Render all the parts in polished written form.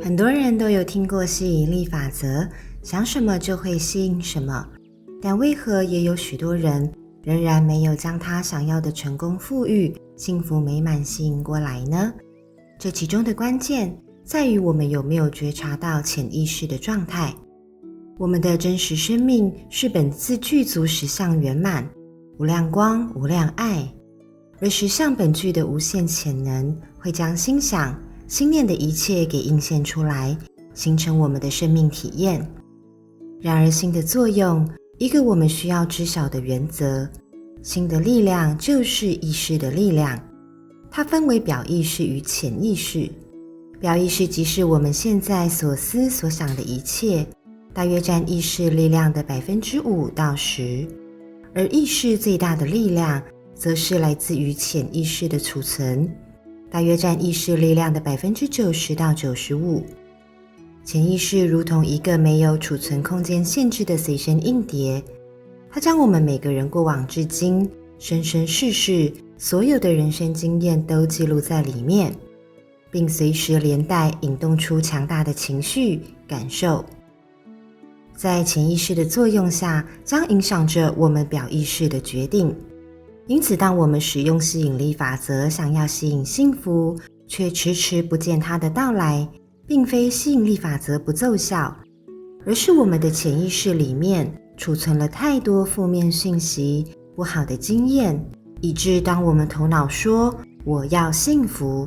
很多人都有听过吸引力法则，想什么就会吸引什么，但为何也有许多人仍然没有将他想要的成功、富裕、幸福美满吸引过来呢？这其中的关键在于我们有没有觉察到潜意识的状态。我们的真实生命是本自具足实相圆满，无量光、无量爱，而实相本具的无限潜能会将心想、心念的一切给映现出来，形成我们的生命体验。然而心的作用，一个我们需要知晓的原则，心的力量就是意识的力量，它分为表意识与潜意识。表意识即是我们现在所思所想的一切，大约占意识力量的 5% 到 10%， 而意识最大的力量则是来自于潜意识的储存，大约占意识力量的 90% 到 95%。 潜意识如同一个没有储存空间限制的随身硬碟，它将我们每个人过往至今生生世世所有的人生经验都记录在里面，并随时连带引动出强大的情绪感受，在潜意识的作用下，将影响着我们表意识的决定。因此，当我们使用吸引力法则想要吸引幸福，却迟迟不见它的到来，并非吸引力法则不奏效，而是我们的潜意识里面储存了太多负面讯息、不好的经验，以致当我们头脑说我要幸福，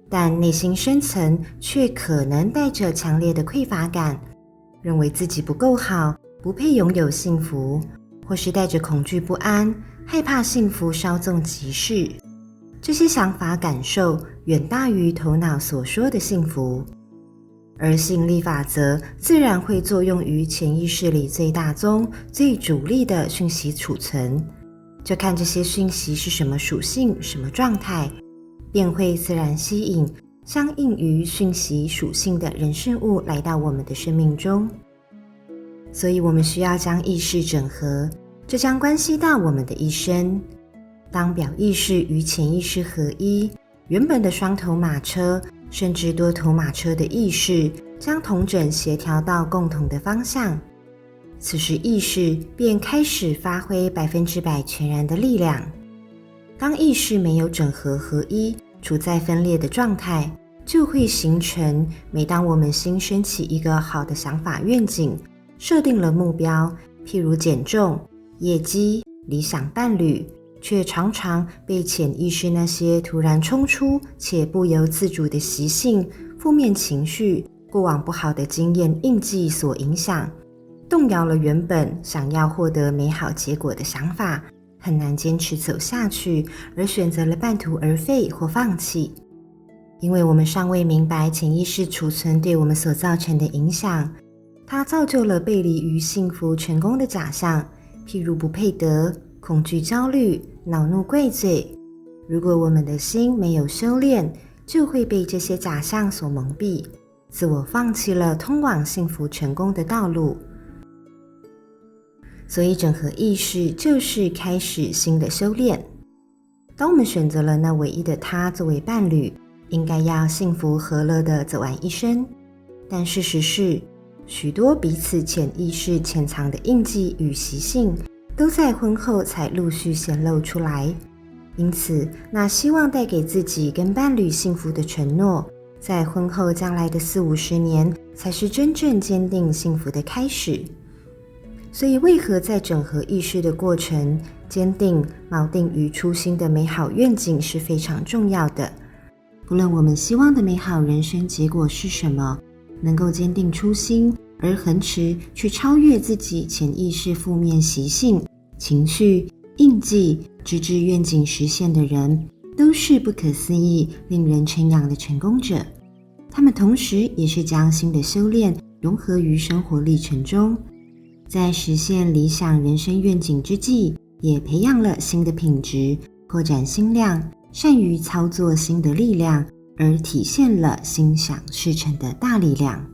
但内心深层却可能带着强烈的匮乏感，认为自己不够好，不配拥有幸福，或是带着恐惧不安，害怕幸福稍纵即逝。这些想法感受远大于头脑所说的幸福，而吸引力法则自然会作用于潜意识里最大宗、最主力的讯息储存，就看这些讯息是什么属性、什么状态，便会自然吸引相应于讯息属性的人事物来到我们的生命中。所以我们需要将意识整合，这将关系到我们的一生。当表意识与潜意识合一，原本的双头马车甚至多头马车的意识将统整协调到共同的方向，此时意识便开始发挥100%全然的力量。当意识没有整合合一，处在分裂的状态，就会形成每当我们心升起一个好的想法愿景，设定了目标，譬如减重、业绩、理想伴侣，却常常被潜意识那些突然冲出且不由自主的习性、负面情绪、过往不好的经验印记所影响，动摇了原本想要获得美好结果的想法，很难坚持走下去，而选择了半途而废或放弃。因为我们尚未明白潜意识储存对我们所造成的影响，它造就了背离于幸福成功的假象，譬如不配得、恐惧焦虑、恼怒怪罪。如果我们的心没有修炼，就会被这些假象所蒙蔽，自我放弃了通往幸福成功的道路。所以整合意识就是开始新的修炼。当我们选择了那唯一的他作为伴侣，应该要幸福和乐地走完一生。但事实是，许多彼此潜意识潜藏的印记与习性都在婚后才陆续显露出来。因此，那希望带给自己跟伴侣幸福的承诺，在婚后将来的40-50年才是真正坚定幸福的开始。所以为何在整合意识的过程，坚定锚定于初心的美好愿景是非常重要的。不论我们希望的美好人生结果是什么，能够坚定初心而恒持去超越自己潜意识负面习性、情绪、印记，直至愿景实现的人，都是不可思议、令人称扬的成功者。他们同时也是将新的修炼融合于生活历程中，在实现理想人生愿景之际，也培养了新的品质，扩展心量，善于操作新的力量，而体现了心想事成的大力量。